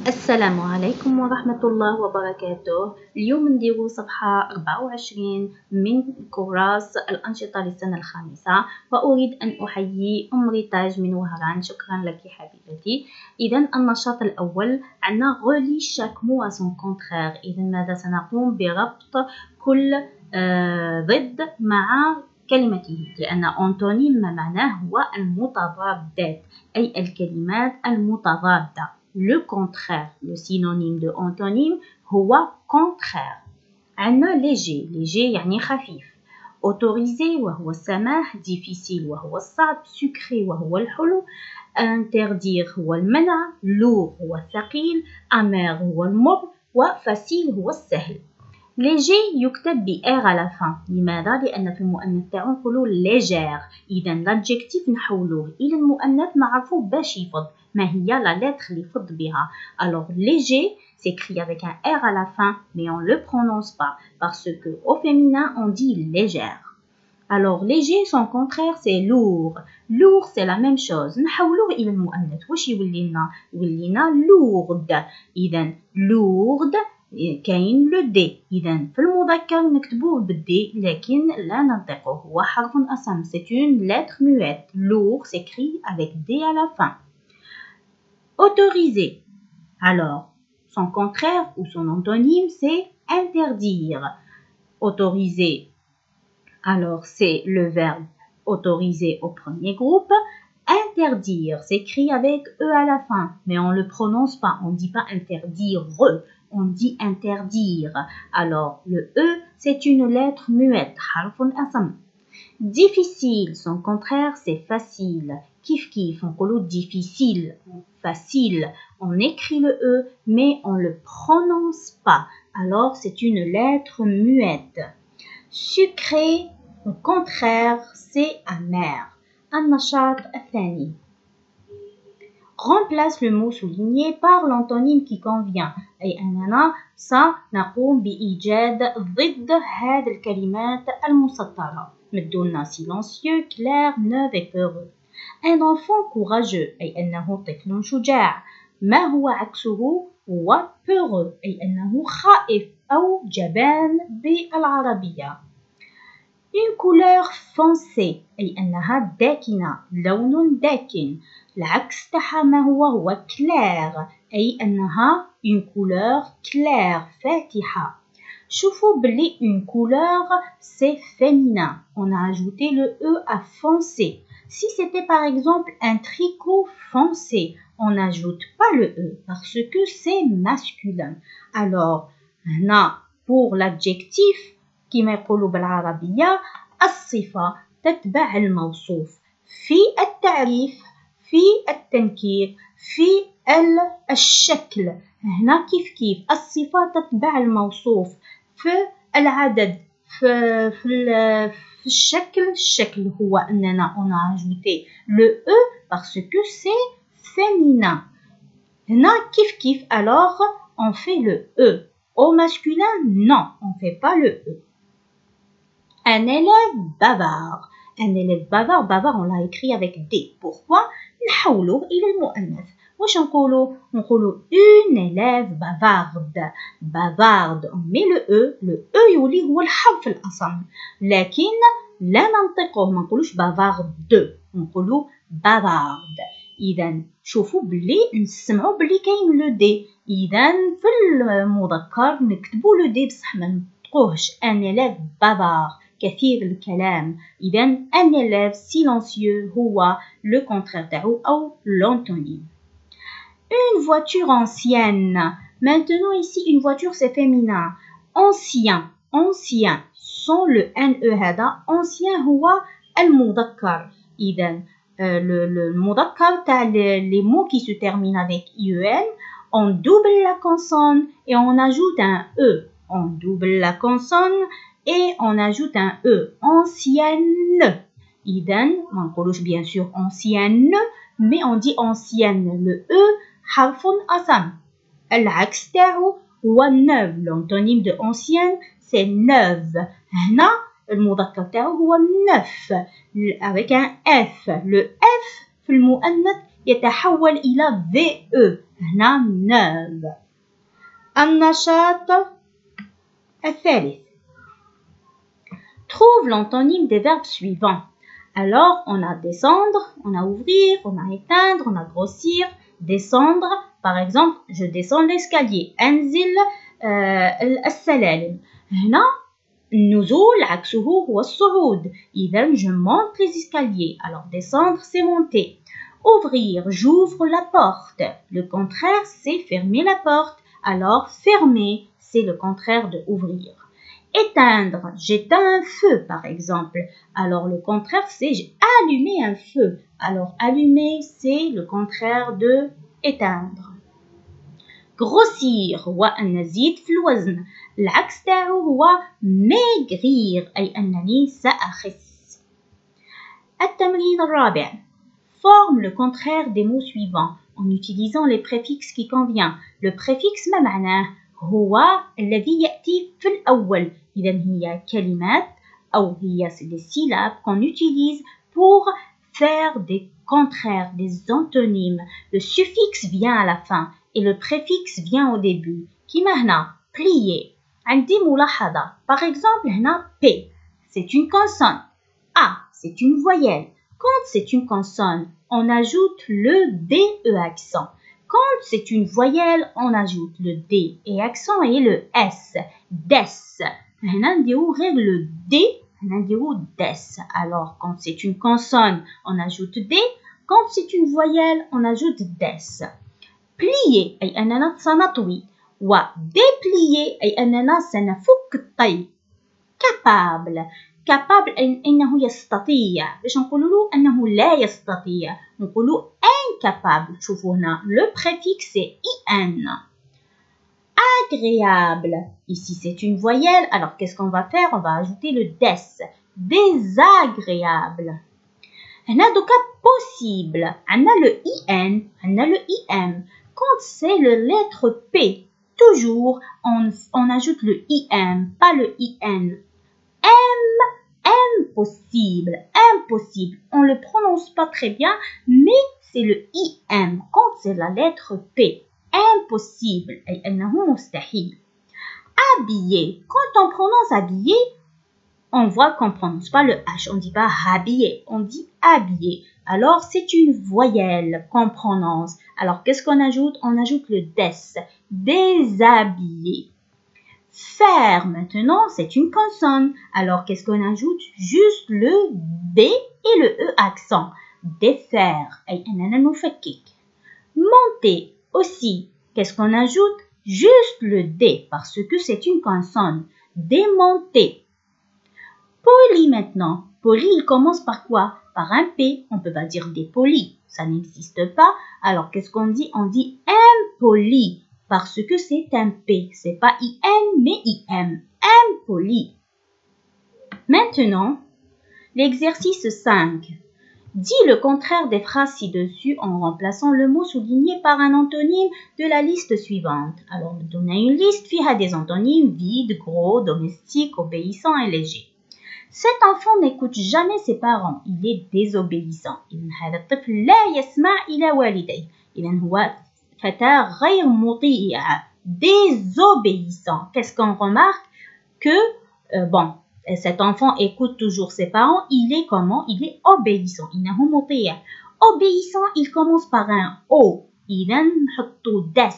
السلام عليكم ورحمة الله وبركاته. اليوم نديرو صفحة 24 من كراس الأنشطة للسنة الخامسة، وأريد أن أحيي أم ريتاج من وهران. شكرا لك حبيبتي. إذا النشاط الأول عندنا غولي شاك مو سون كونترير. إذا ماذا سنقوم بربط كل ضد مع كلمته، لأن أنتونيم ما معناه هو المتضادات، أي الكلمات المتضادة. Le contraire, le synonyme de antonyme هو contraire. عندنا léger، léger يعني خفيف. autorisé وهو السماح، difficile وهو الصعب، sucré وهو الحلو، interdire هو المنع، lourd هو الثقيل، amer هو المر، وفacile هو السهل. léger يكتب ب R à la fin. لماذا؟ لأن في المؤنث تاعو نقولو légère. إذا l'adjectif نحولوه إلى المؤنث نعرفو باش يفض ما هي la lettre اللي يفض بها. Alors léger s'écrit avec un R à la fin, mais on le prononce pas parce que au féminin on dit légère. Alors léger son contraire c'est lourd. Lourd c'est la même chose. نحولوه إلى المؤنث واش يولي لنا؟ يولي لنا lourde. إذا lourde كاين لو دي. إذا في المذكر نكتبوه بالدي لكن لا ننطقه، هو حرف أصم. C'est une lettre muette. Lourd s'écrit avec D à la fin. Autoriser. Alors, son contraire ou son antonyme c'est interdire. Autoriser. Alors, c'est le verbe autoriser au premier groupe. Interdire s'écrit avec E à la fin, mais on ne le prononce pas. On ne dit pas interdire, on dit interdire. Alors, le E, c'est une lettre muette. Harfun asam. Difficile, son contraire, c'est facile. Kif kif, on dit difficile, facile. On écrit le E, mais on ne le prononce pas. Alors, c'est une lettre muette. Sucré, au contraire, c'est amer. النشاط الثاني. Remplace le mot souligné par l'antonyme qui convient. أي أننا سنقوم بإيجاد ضد هذه الكلمات المسطرة. مدولنا silencieux, clair, neuf et peureux. Un enfant courageux أي أنه طفل شجاع. ما هو عكسه؟ هو peureux أي أنه خائف أو جبان بالعربية. Une couleur foncée أي أنها داكنة، لون داكن. العكس تاعها ما هو clair أي أنها une couleur claire فاتحة. شوفوا بلي une couleur c'est féminin. On a ajouté le E à foncé. Si c'était par exemple un tricot foncé, on n'ajoute pas le E parce que c'est masculin. Alors, هنا pour l'adjectif كما يقولوا بالعربية الصفة تتبع الموصوف في التعريف، في التنكير، في الشكل. هنا كيف الصفة تتبع الموصوف في العدد، في الشكل هو أننا on a ajouté le E parce que c'est féminin. هنا كيف alors on fait le E. Au masculin, non, on ne fait pas le E. Un élève bavard. Un élève bavard, bavard on l'a écrit avec D. Pourquoi? نحولوه إلى المؤنث. واش نقولوا؟ نقولوا une élève bavarde. Bavarde on met le E يولي هو الحرف الأصم، لكن لا ننطقه، ما نقولوش bavarde، نقولوا bavarde. إذا شوفوا بلي نسمعوا بلي كاين لو دي. إذا في المذكر نكتبوا لو دي بصح ما نطقوهش. ان élève bavard كثير الكلام. إذا ان élève silencieux هو le contraire تاعو أو l'antonyme. Une voiture ancienne. Maintenant ici une voiture c'est féminin. Ancien sans le NE هذا. ancien هو المذكر. إذا le مذكر تاع les mots qui se terminent avec IEN, on double la consonne et on ajoute un E. On double la consonne et on ajoute un E. Ancienne. إذا ما نقولوش bien sûr ancienne, mais on dit ancienne. Le E حرف أصم. العكس تاعو هو neuf. L'antonyme de ancienne c'est neuf. هنا المذكر تاعو هو neuf avec un F. Le F في المؤنث يتحول إلى VE هنا nerve. النشاط الثالث. Trouve l'antonyme des verbes suivants. Alors, on a descendre, on a ouvrir, on a éteindre, on a grossir, descendre. Par exemple, je descends l'escalier. أنزل السلالم. هنا النزول عكسه هو الصعود. إذا je monte les escaliers. Alors, descendre, c'est monter. Ouvrir, j'ouvre la porte. Le contraire, c'est fermer la porte. Alors, fermer, c'est le contraire de ouvrir. Éteindre, j'éteins un feu par exemple. Alors le contraire c'est j'ai allumé un feu. Alors allumer c'est le contraire de éteindre. grossir هو أن نزيد في الوزن. العكس تاعو هو maigrir أي أنني سأخس. التمرين الرابع. Forme le contraire des mots suivants en utilisant les préfixes qui conviennent. Le préfixe ما معناه؟ هو الذي يأتي في الأول. إذا هي كلمات أو هي des syllabes qu'on utilise pour faire des contraires, des antonymes. Le suffixe vient à la fin et le préfixe vient au début. كيما هنا plier. عندي ملاحظة. Par exemple هنا P, c'est une consonne. A, c'est une voyelle. Quand c'est une consonne, on ajoute le DE accent. Quand c'est une voyelle, on ajoute le D et accent et le S. Des. هنا نديرو غير le D, هنا نديرو des. Alors, quand c'est une consonne, on ajoute D. Quand c'est une voyelle, on ajoute des. Plier أي أننا سنطوي. و déplier أي أننا سنفك الطي. Capable. Capable إنه يستطيع. باش نقولوا أنه لا يستطيع. نقولوا incapable. شوفوا هنا le préfixe c'est in. Agréable. Ici c'est une voyelle. Alors qu'est-ce qu'on va faire? On va ajouter le des. Désagréable. هنا دوكا possible. عندنا le in, عندنا le im. Quand c'est le lettre P, toujours on ajoute le im, pas le in. Impossible, impossible. On le prononce pas très bien, mais c'est le im quand c'est la lettre P. Impossible, أي أنه مستحيل. Habillé. Quand on prononce habillé, on voit qu'on prononce pas le H. On dit pas habillé, on dit habillé. Alors c'est une voyelle qu'on prononce. Alors qu'est-ce qu'on ajoute? On ajoute le des. Déshabillé. Faire maintenant, c'est une consonne. Alors qu'est-ce qu'on ajoute? Juste le D et le E accent. Défaire. أي أننا نفكك. Monter aussi. Qu'est-ce qu'on ajoute? Juste le D parce que c'est une consonne. Démonter. Poli maintenant. Poli, il commence par quoi? Par un P. On ne peut pas dire dépoli. Ça n'existe pas. Alors qu'est-ce qu'on dit? On dit impoli. Parce que c'est un P. C'est pas IN mais IM. Impoli. Maintenant, l'exercice 5. Dis le contraire des phrases ci-dessus en remplaçant le mot souligné par un antonyme de la liste suivante. Alors, on a une liste qui a des antonymes vide, gros, domestique, obéissant et léger. Cet enfant n'écoute jamais ses parents. Il est désobéissant. هذا الطفل لا يسمع إلى والديه. إذن هو فتاة غير مطيعة. Désobéissant. Qu'est-ce qu'on remarque? Que, cet enfant écoute toujours ses parents. Il est comment? Il est obéissant. إنه مطيع. Obéissant, il commence par un O. إذن نحطو des.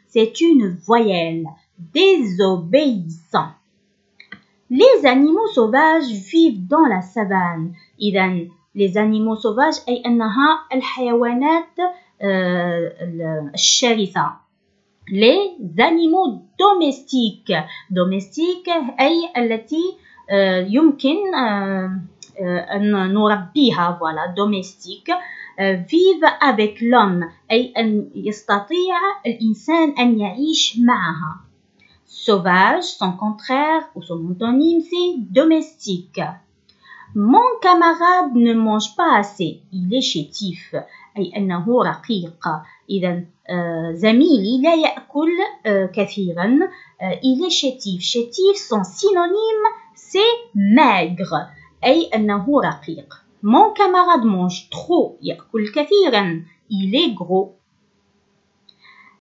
C'est une voyelle. Désobéissant. Les animaux sauvages vivent dans la savane. إذن les animaux sauvages أي أنها الحيوانات الشرسة. Les animaux domestiques. Domestiques أي التي يمكن أن نربيها. Voilà, domestique. Vivent avec l'homme أي أن يستطيع الإنسان أن يعيش معها. Sauvage, son contraire ou son antonyme, c'est domestique. Mon camarade ne mange pas assez. Il est chétif. أي أنه رقيق. إذا زميلي لا يأكل كثيرا. Il est chétif. Chétif, son synonyme, c'est maigre. أي أنه رقيق. Mon camarade mange trop. يأكل كثيرا. il est gros.